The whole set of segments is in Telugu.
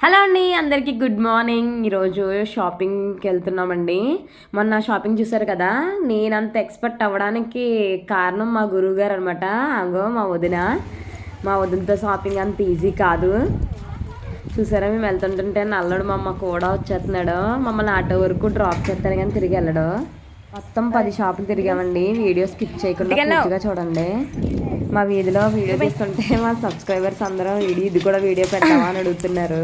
హలో అండి, అందరికీ గుడ్ మార్నింగ్. ఈరోజు షాపింగ్కి వెళ్తున్నామండి. మొన్న షాపింగ్ చూసారు కదా, నేనంత ఎక్స్పర్ట్ అవ్వడానికి కారణం మా గురువుగారు అనమాట. అగో మా వదినతో షాపింగ్ అంత ఈజీ కాదు. చూసారా, మేము వెళ్తుంటుంటే నల్లడు మా అమ్మ కూడా వచ్చేస్తున్నాడు. మమ్మల్ని ఆటో వరకు డ్రాప్ చేస్తారు కానీ తిరిగి వెళ్ళడు. మొత్తం 10 షాపులు తిరిగామండి. వీడియో స్కిప్ చేయకుండా పూర్తిగా చూడండి. మా వీధిలో వీడియో తీస్తుంటే మా సబ్స్క్రైబర్స్ అందరూ ఇది కూడా వీడియో పెట్టావా అని అడుగుతున్నారు.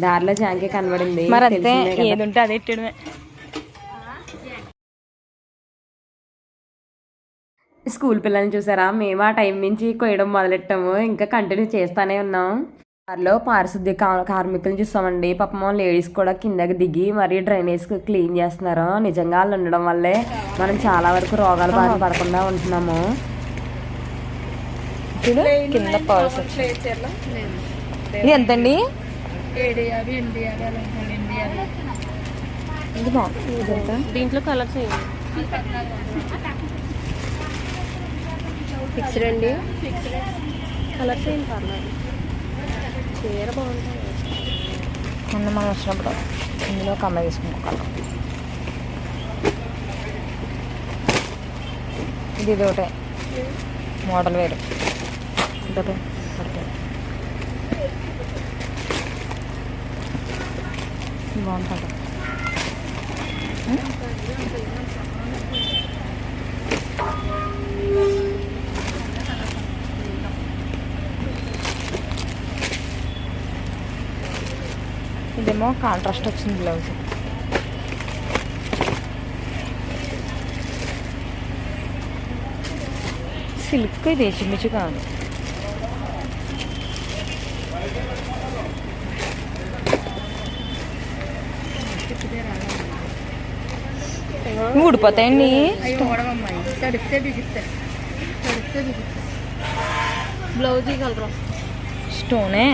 దారిలో జాంకే కనబడింది. స్కూల్ పిల్లల్ని చూసారా, మేము ఆ టైం నుంచి కొయ్యడం మొదలెట్టాము. ఇంకా కంటిన్యూ చేస్తానే ఉన్నాం. దారిలో పారిశుద్ధ్య కార్మికులు చూస్తామండి. పాపం లేడీస్ కూడా కిందకి దిగి మరీ డ్రైనేజ్ క్లీన్ చేస్తున్నారు. నిజంగా వాళ్ళు ఉండడం వల్లే మనం చాలా వరకు రోగాల బారిన పడకుండా ఉంటున్నాము. కింద ఇది ఎంతండి? దీంట్లో కలర్స్ ఫిక్స్డ్ అండి. కలర్స్ ఏం పర్లేదు, చీర బాగుంటుంది. మొన్న మనం వచ్చినప్పుడు ఇందులో కమ్మ తీసుకుంటాం. ఇది ఒకటే మోడల్ వేరు బాగుంటుంది. ఇదేమో కాంట్రాస్ట్ వచ్చింది బ్లౌజ్. సిల్క్ ఇది చిమ్మిచి కాదు. ఊడిపోతాయండి. బ్లౌజ్ కలర్ స్టోనే.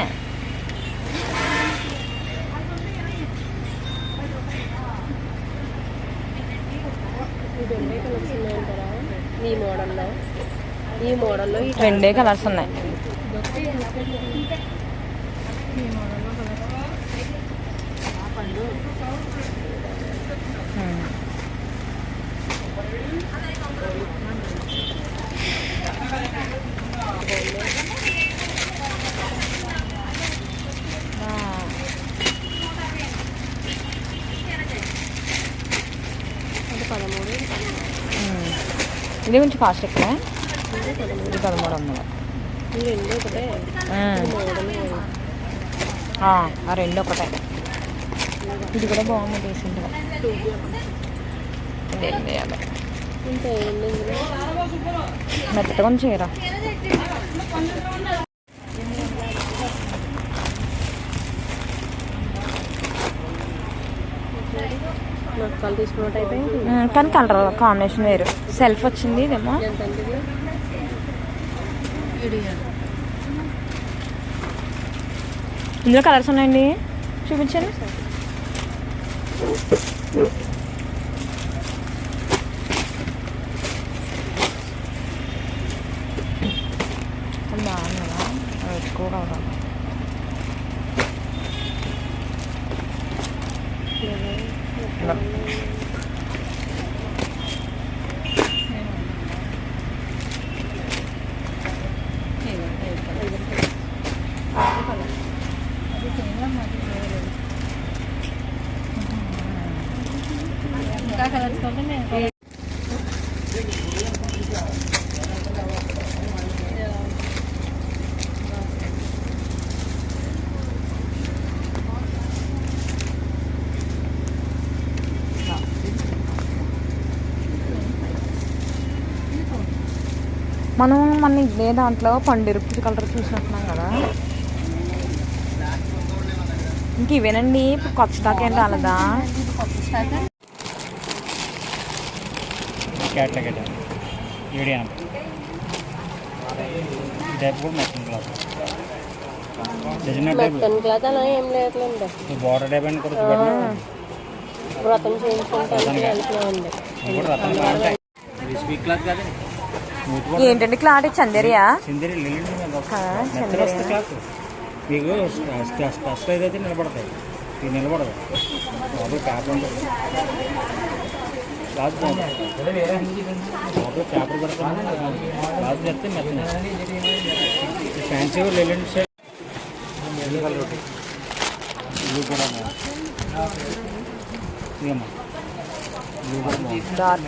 ఈ మోడల్లో రెండే కలర్స్ ఉన్నాయి. ఇది కొంచెం కాస్ట్ ఎక్కువ. ఇది 1300. ఆ రెండు ఒకటే. ఇది కూడా బాగుంది రీసెంట్గా. ఇది 850. మెత్తగా ఉంది చీర. కానీ కలర్ కాంబినేషన్ వేరు. సెల్ఫ్ వచ్చింది. ఇదేమో ఇందులో కలర్స్ ఉన్నాయండి, చూపించండి. బాగుందా? ఎక్కువ కావాలి. మనం మన ఇదే దాంట్లో పండురుపు కలర్ చూసినట్టున్నాం కదా. ఇంక ఇవేనండి, ఇప్పుడు కొత్త స్టాక్ ఏం రాలేదా? ఏంటండి క్లాత్? చందేరియా? మీకు స్పష్ట అయితే నిలబడతాయి, ఇది నిలబడదు. లోపల పేపర్ ఉంటుంది, క్లాత్ బాగుంటుంది. లోపల పేపర్ పెడతాను, క్లాత్ పెడితే మెత్త. ఫ్యాన్సీ లెలెంట్ సైడ్ ఎన్ని కలర్ ఒకటి బ్లూ కూడా ఇదమ్మా, బ్లూ కూడా మంచి కలర్.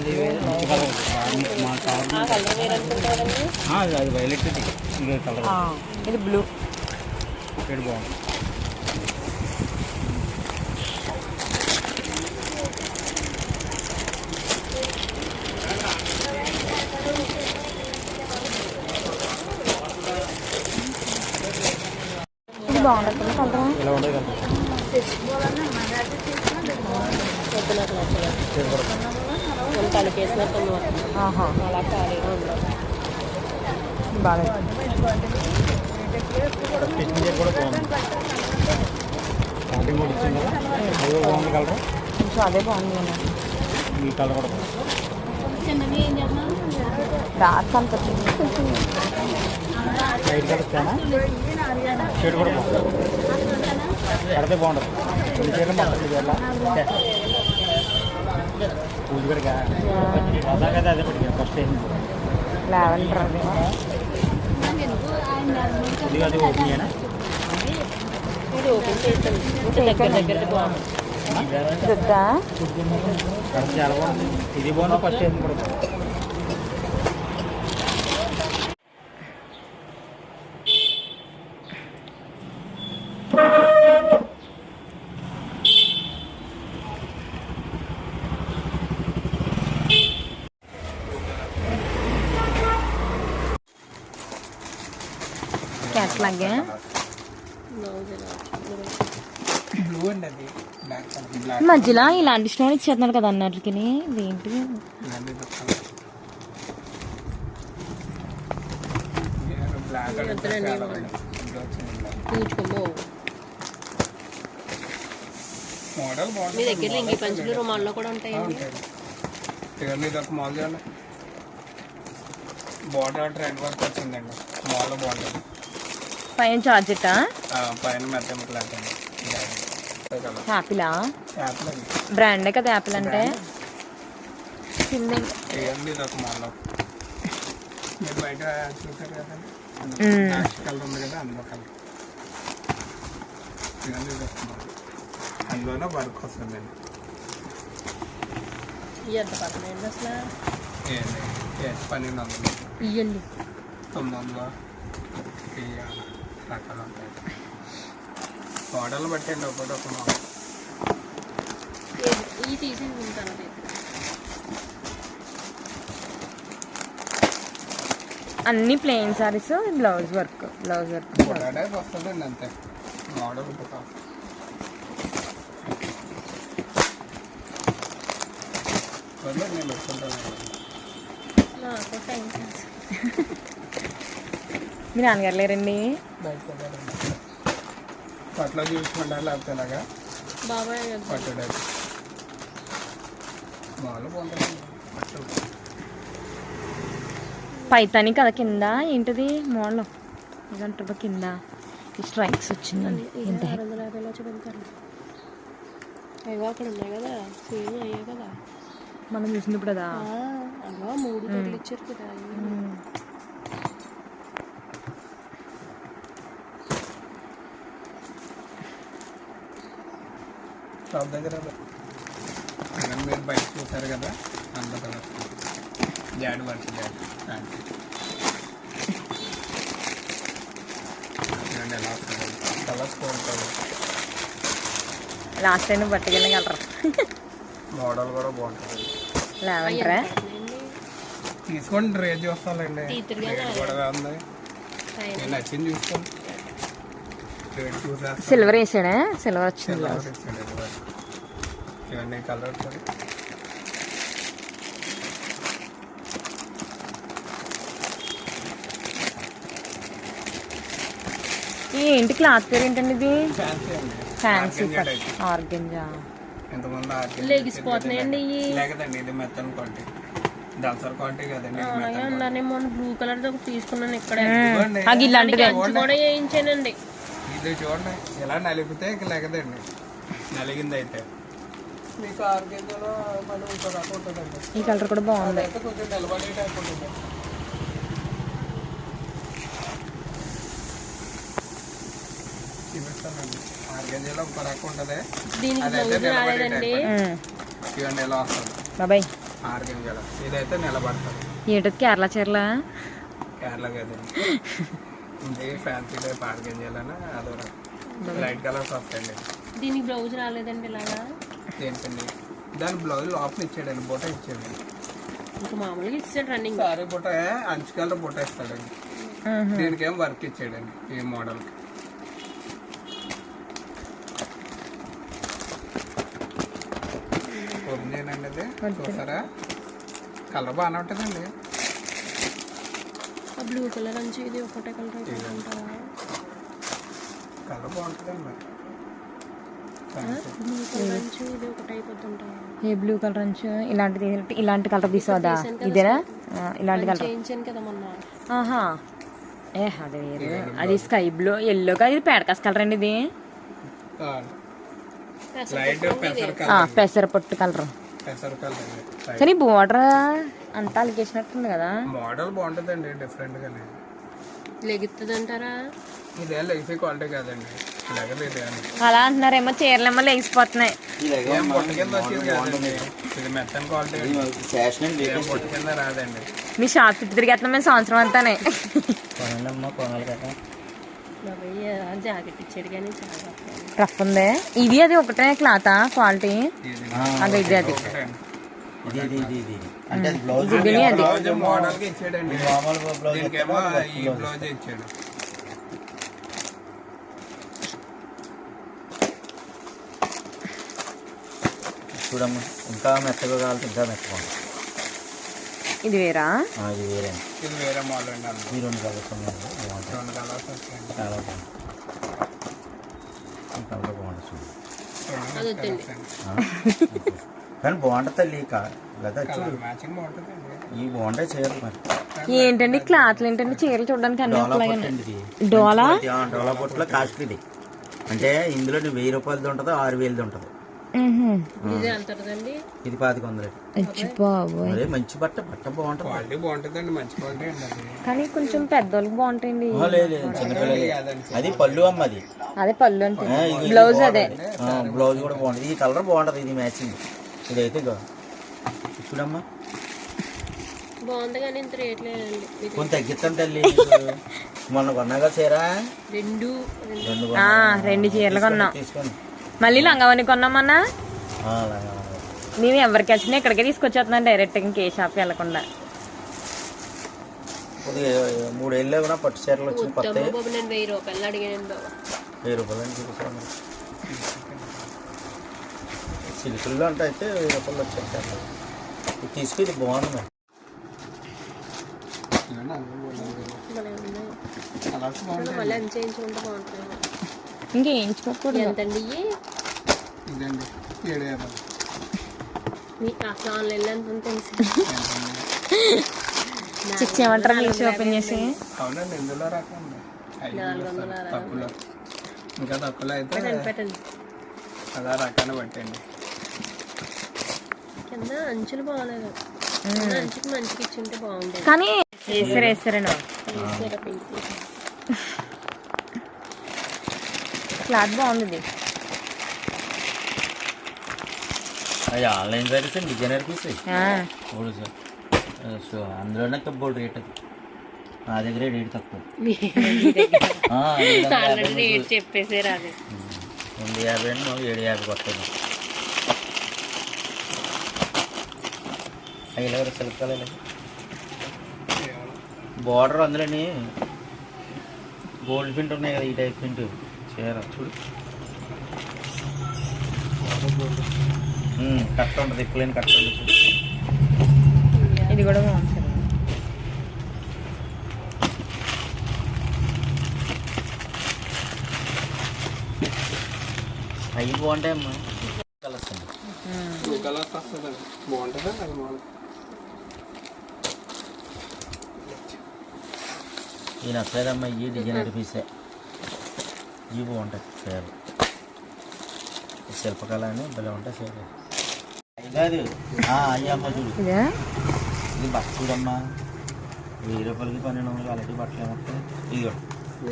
మా కార్ అది వైలెట్, ఇది కలర్, ఇది బ్లూ. షేడ్ బాగుంది. ఇది బాగుంటుంది కలర్. ఇలా ఉండదు కదా, ఆహా, బాగా స్టిచ్చింగ్ కూడా బాగుంది. స్టార్టింగ్ కూడా ఇచ్చింది కదా, అది కూడా బాగుంది కలర్. కొంచెం అదే బాగుంది అన్న. ఈ కలర్ కూడా బాగుంది. డార్క్ అనిపిస్తుంది కొంచెం. లైట్ కలర్ చాలా షేడ్ కూడా బాగుంది, పడితే బాగుంటుంది. కొన్ని చీరలు బాగుంటుంది. పూజ కూడా అదా కదా, అదే పెట్టాను ఫస్ట్ వేసింది. లావెండర్ అది. ఇది అది ఓపెన్ చేయనా, దుద్దా చాలా బాగుంది. ఇది బాగుంది, ఫస్ట్ వేసింది కూడా బాగుంది. అట్లాగే మధ్యలో ఇలాంటి స్టోన్ ఇచ్చేస్తున్నాడు కదా అన్నట్లకి. ఇదేంటి మీ దగ్గర లింగి పంచులు రుమాల్లో కూడా ఉంటాయి. బార్డర్ ట్రెండ్ వర్క్ వచ్చిందండి, మాల్లో బార్డర్ పైన చార్జెటా పైన మెత్త యాపిలా యాప్లో బ్రాండే కదా యాపిల్ అంటే. ఇవన్నీ ఇది ఒక మాల్లో మీరు బయట చూసారు కదండి, కలర్ ఉంది కదా, అందులో కలర్. ఇవన్నీ ఇది ఒక మాల్, అందులోనే వర్క్ వస్తుందండి. ఎంత పడుతున్నాయండి అసలు? 1200 ఇవ్వండి 900 రకాలు ఉంటాయి. మోడల్ బట్టండి, ఒకటి ఒక మోడల్. ఈ తీసి ఉంటాను. అన్ని plain saris, blouse work type వస్తుందండి అంతే, మోడల్ నేను పెట్టుకుంటాను. మీ నాన్నగారు లేరండి? పట్లో చూసుకుంటారు, లేకపోతే ఇలాగా బాబాయ్ పట్టు టైప్ మామూలు బాగుంటుంది. పైతాని కదా కింద, ఏంటిది మోడల్ ఇదంటారు కింద ఈ స్ట్రైక్స్ వచ్చిందండి. ఎంత అయ్యో అక్కడ ఉన్నాయి కదా, సేమ్ అయ్యే కదా మనం చూసినప్పుడు కదా. అలా 3 తగిలిచ్చారు కదా. షాప్ దగ్గర మీరు బయట చూసారు కదా, అందులో కలర్ జాడ్ వర్క్ జాడ్ ఎలా వస్తుంది కలర్స్ బాగుంటుంది. లాస్ట్ టైం పట్టుకెళ్ళి కలర్ మోడల్ కూడా బాగుంటుంది. లావెండరా తీసుకోండి, రేట్ చూస్తానండి, రేట్ కూడా ఉంది. నేను నచ్చింది చూసుకోండి, రేట్ చూసేస్తాను. సిల్వర్ వేసాడా? సిల్వర్ వచ్చింది. ఇవన్నీ కలర్స్ ఏంటి క్లాత్ పేరు ఏంటండి ఇది? ఫ్యాన్సీ అండి, ఫ్యాన్సీ ఆర్గెంజా. ఎంతమంది లెగిసిపోతున్నాయండి ఇవి. లేకదండి, ఇది మెత్తన్ క్వాలిటీ, దసరా క్వాలిటీ కదండి. అలాగే ఉన్నాను, మొన్న బ్లూ కలర్ ఒకటి తీసుకున్నాను ఇక్కడ. అది ఇలాంటిదే కూడా వేయించానండి. ఇది చూడండి ఇలా నలిపితే ఇక లెగదండి, నలిగింది అయితే. మీకు 6 కేజీలో మళ్ళీ ఇంకో రకం ఉంటుందండి, ఈ కలర్ కూడా బాగుంది. అయితే కొంచెం నిలబడే టైప్ ఉంటుంది. చూపిస్తానండి, 6 కేజీలో ఇంకో రకం ఉంటుంది, దీనికి అదైతే బ్లౌజ్ నిలబడే రాలేదండి. టైప్. ఇవన్నీ ఇలా వస్తుంది బాబాయ్ 6 కేజీలో, ఇదైతే నిలబడుతుంది. ఏంటది కేరళ చీరల? కేరళ కదండి, ఇది ఫ్యాన్సీ టైప్ 6 కేజీలని అదో రకం లైట్ కలర్స్ వస్తాయండి. దీనికి బ్లౌజ్ రాలేదండి ఇలాగా. ఏంటండి దాని బ్లౌజ్ లోపల ఇచ్చాడండి, బుట్ట ఇచ్చాడండి. ఇంకా మామూలుగా ఇచ్చాడు రన్నింగ్. సారీ బుట్ట అంచు కలర్ బుట్ట ఇస్తాడండి. దీనికేం వర్క్ ఇచ్చాడండి ఈ మోడల్. పొందేనండి అది చూసారా, కలర్ బాగానే ఉంటుందండి. ఆ బ్లూ కలర్ అంచు ఇది ఒకటే కలర్ అయిపోతుంటారా? కలర్ బాగుంటుందండి. బ్లూ కలర్ అంచు ఇది ఒకటే అయిపోతుంటారా? ఏ బ్లూ కలర్ అంచు? ఇలాంటి కలర్ తీసుకోదా? ఇదేనా? ఇలాంటి కలర్ చేయించాను కదా మొన్న. ఆహా, ఏ అదే వేరు. అది స్కై బ్లూ ఎల్లో కా? ఇది పేడకాస్ కలర్ అండి ఇది. లైట్ పెసర్ కలర్, పెసర పొట్టు కలర్. పెసర్ కలర్ అండి. కానీ బోర్డర్ అంతా అలిగేసినట్టుంది కదా. మోడల్ బాగుంటుందండి, డిఫరెంట్ గానే. లెగుతుంది అంటారా? ఇదే లైఫీ క్వాలిటీ కాదండి, లెగలేదు అని. అలా అంటున్నారేమో, చీరలేమో లేచిపోతున్నాయి. ఏం పొట్ట కింద వచ్చేది కాదండి, ఇది మెత్తని క్వాలిటీ, ఏం పొట్ట కింద రాదండి. మీ షాప్ చుట్టూ తిరిగేస్తున్నాం మేము సంవత్సరం అంతానే. కొనాలి కదా. బాబయ్య జాకెట్ ఇచ్చాడు కానీ చాలా రఫ్ ఉంది. ఇది అది ఒకటే క్లాతా క్వాలిటీ? అదే ఇది అది అంటే బ్లౌజ్ బ్లౌజ్ మోడల్ కి ఇచ్చాడండి, దీనికేమో ఈ బ్లౌజ్ ఇచ్చాడు. చూడమ్మా, ఇంకా మెత్తగా కావాలి, ఇంకా మెత్తగా. ఇది వేరా? ఇది వేరే, ఇది వేరే మోడల్ అండి. అందులో ఈ 2 కలర్స్ ఉన్నాయి, 2 కలర్స్ వచ్చాయండి. చాలా బాగుంది. ఈ కలర్ బాగుంటుంది చూడు. అది వద్దండి. కానీ బాగుంటుంది తల్లి లేదా చూడు, మ్యాచింగ్ బాగుంటుందండి. ఈ బాగుంటాయి చీరలు. మరి ఏంటండి క్లాత్లు ఏంటండి? చీరలు చూడడానికి అన్ని డోలా ఒకలాగానే. పొట్టు అండి ఇది. డోలా? డోలా పొట్టులో కాస్ట్ ఇది. అంటే ఇందులో 1000 రూపాయలది ఉంటుంది, 6000 ఉంటుంది. ఇది ఎంత ఉంటుందండి? ఇది 2500. అదే మంచి బట్ట బాగుంటుంది. క్వాలిటీ బాగుంటుందండి, మంచి క్వాలిటీ అండి అది. కానీ కొంచెం పెద్దోళ్ళకి బాగుంటాయండి. లేదు చిన్నపిల్లలు, అది పళ్ళు అమ్మ అది. అదే పళ్ళు అంటే ఇది బ్లౌజ్ అదే. బ్లౌజ్ కూడా బాగుంటుంది. ఈ కలర్ బాగుంటుంది, ఇది మ్యాచింగ్. ఇదైతే చూడమ్మా, బాగుంది కానీ ఇంత రేట్ లేదండి. కొంచెం తగ్గిస్తాను తల్లి. మొన్న కొన్నాగా చీర 2 2 చీరలు కొన్నాం. తీసుకోండి. మళ్ళీ లంగావని కొన్నామన్నా. అలాగే. మేము ఎవరికి వచ్చినా ఇక్కడికే తీసుకొచ్చేస్తున్నాం డైరెక్ట్, ఇంకే షాప్కి వెళ్ళకుండా. కొద్దిగా 3 ఏళ్ళు కూడా పట్టు చీరలు వచ్చి కొత్త బాబు నేను 1000 రూపాయలు అడిగాను బాబు. 1000 రూపాయలు అని చూపిస్తాను. సిల్కుల్లో అంటే అయితే 1000 రూపాయలు వచ్చాయి. ఇది తీసుకు, ఇది బాగుంది మరి. కలర్స్ బాగుంటాయి. మళ్ళీ ఎంత చేయించుకుంటే బాగుంటుంది. ఇంకేయించుకోకూడదు. ఎంతండి ఇవి? ఇదండి 750. మీ అసలు ఆన్లైన్లో ఎంత తెలుసు? చెక్ చేయమంటారా మీరు ఓపెన్ చేసి? అవునండి, ఇందులో రకం ఉంది. 500 తక్కువలో, ఇంకా తక్కువలో అయితే పెట్టండి. అలా రకాన్ని బట్టండి. కింద అంచులు బాగాలేదు, అంచుకి మంచిగా ఇచ్చింటే బాగుండేది. కానీ వేసారండి క్లాత్ బాగుంది. ఇది అది ఆన్లైన్ సర్వీస్ అండి, డిజైనర్ పీస్. సో అందులోనే తక్కువ రేట్ అది. నా దగ్గర రేట్ తక్కువ. రేట్ చెప్పేసారు అది. 850 అండి, 750 కొట్టండి. ఇలా సెలెక్ట్ కాలేదు. బార్డర్ అందులోని గోల్డ్ ప్రింట్ ఉన్నాయి కదా, ఈ టైప్ ప్రింట్ చీర చూడు. కట్ట ఉంటుంది, ఎప్పుడైనా కట్ట ఉంటుంది. ఇది కూడా బాగుంది. అవి బాగుంటాయమ్మా. కలర్స్ అండి, 2 కలర్స్ వస్తుందండి, బాగుంటుంది అది మోడల్. ఈ నచ్చలేదమ్మా, ఈ డిజైనర్ పీసే. ఇవి బాగుంటాయి చీరలు. శిల్పకళ అని భలే ఉంటాయి చీరలు. కాదు అయ్యమ్మ చూడు, ఇదే ఇది బట్ట చూడమ్మా, 1000 రూపాయలకి 1200 అలాంటి బట్టలు ఏమొస్తాయి. ఇది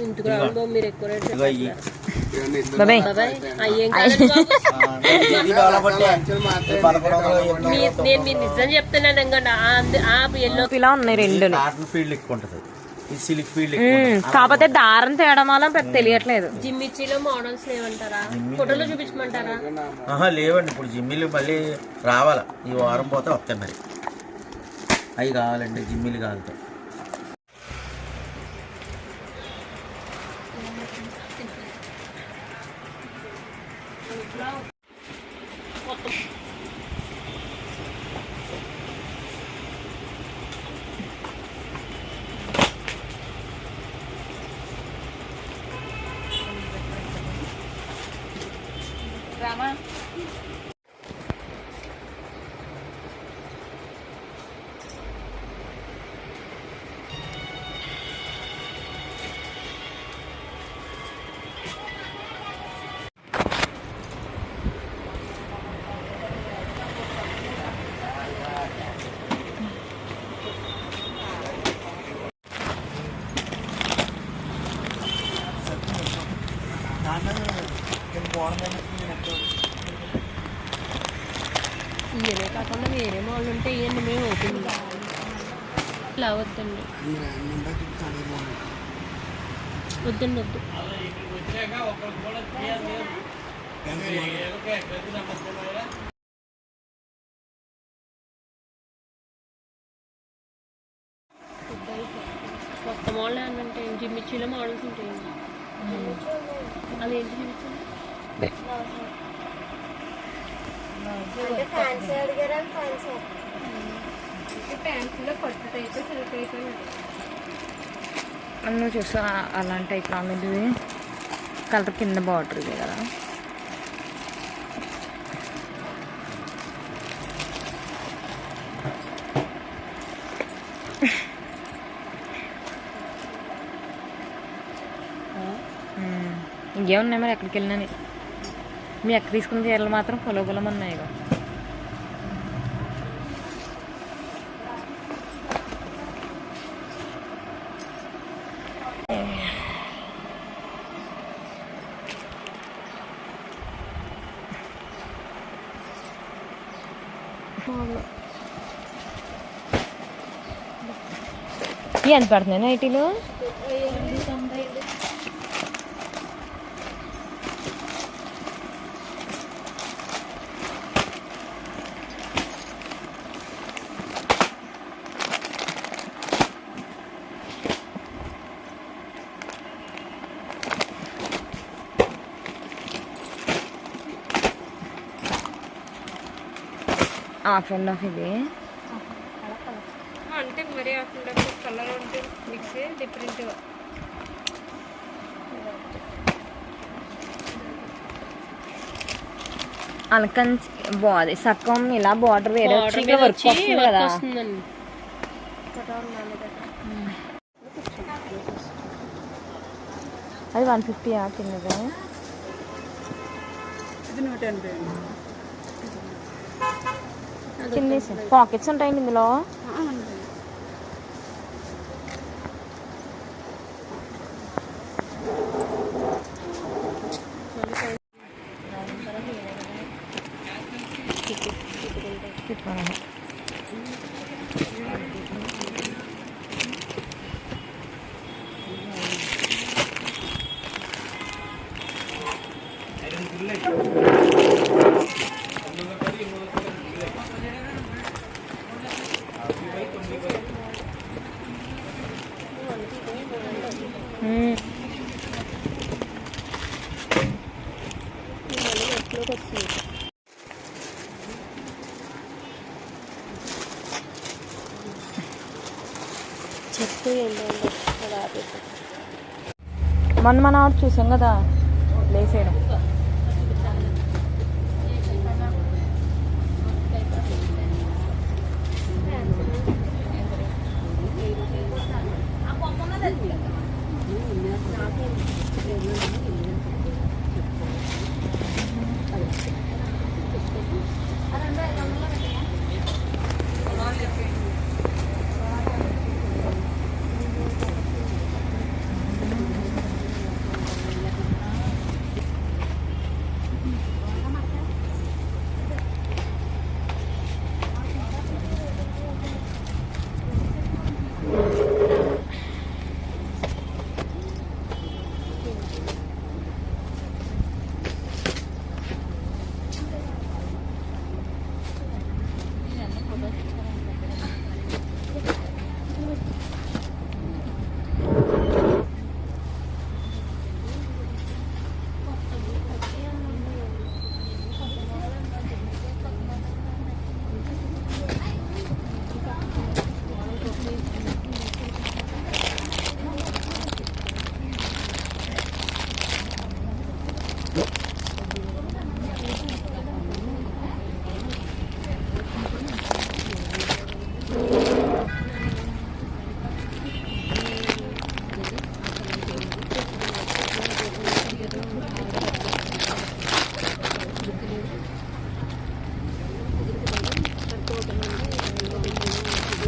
ఇంటికి రావాలి బాబు, మీరు ఎక్కువ రేట్ ఇదిగో అయ్యి బాబాయ్ బాబాయ్ అయ్యేం కాదండి బాబు. ఇది డెవలప్ అంటే 1100 నేను మీరు నిజం చెప్తున్నాను ఎందుకంటే ఆ ఎల్లో ఇలా ఉన్నాయి రెండు. కాటన్ ఫీల్డ్ ఎక్కువ ఉంటుంది, ఇది సిల్క్ ఫీల్డ్ ఎక్కువ ఉంటుంది. కాకపోతే దారం తేడం వల్ల పెద్ద తెలియట్లేదు. జిమ్మిచ్చిలో మోడల్స్ లేవంటారా, ఫోటోలో చూపించమంటారా? లేవండి, ఇప్పుడు జిమ్మిలు మళ్ళీ రావాలా, ఈ వారం పోతే వస్తాయి మరి. అవి కావాలండి, జిమ్మిలు కావాలి. ఇవే కాకుండా వేరే మోడల్ ఉంటే ఇవన్నీ మేము ఓపెన్ ఇలా వద్దండి, వద్దండి వద్దు. కొత్త మోడల్ ఏమంటే జిమ్మిచ్చిలో మోడల్స్ ఉంటాయి. అదేంటి జిమ్మిచ్చి నువ్వు చూసా అలాంటి టైప్ రాలేదు. ఇది కలర్ కింద బార్డర్ ఇది కదా. ఇంకే ఉన్నాయి మరి ఎక్కడికి వెళ్ళినని. మీ ఎక్కడ తీసుకున్న చీరలు మాత్రం పొలగొలం ఉన్నాయి. ఎంత పడుతున్నాయి నైటీలు? ఆఫ్ అండ్ ఆఫ్ ఇది అంటే మరి కలర్ ఉంటే మిక్స్ డిఫరెంట్గా. అలకంచి బాగుంది. సక్కం ఇలా బార్డర్ వేరే వచ్చి వర్క్ వస్తుంది కదా. అది 150 కింద కింద పాకెట్స్ ఉంటాయండి ఇందులో. మొన్న మన ఆవిడ చూసాం కదా లేసేయడం.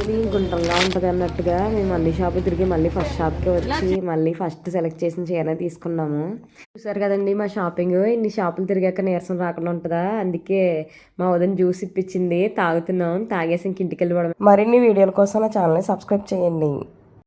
ఇది గుంటంగా ఉంటుంది అన్నట్టుగా మేము అన్ని షాపులు తిరిగి మళ్ళీ ఫస్ట్ షాప్కి వచ్చి మళ్ళీ ఫస్ట్ సెలెక్ట్ చేసిన చీరనే తీసుకున్నాము. చూసారు కదండి మా షాపింగ్. ఇన్ని షాపులు తిరిగాక నీరసం రాకుండా ఉంటుందా, అందుకే మా వదిన జ్యూస్ ఇప్పించింది, తాగుతున్నాం. తాగేసి ఇంక ఇంటికి వెళ్ళిపోవడం. మరిన్ని వీడియోల కోసం నా ఛానల్ని సబ్స్క్రైబ్ చేయండి.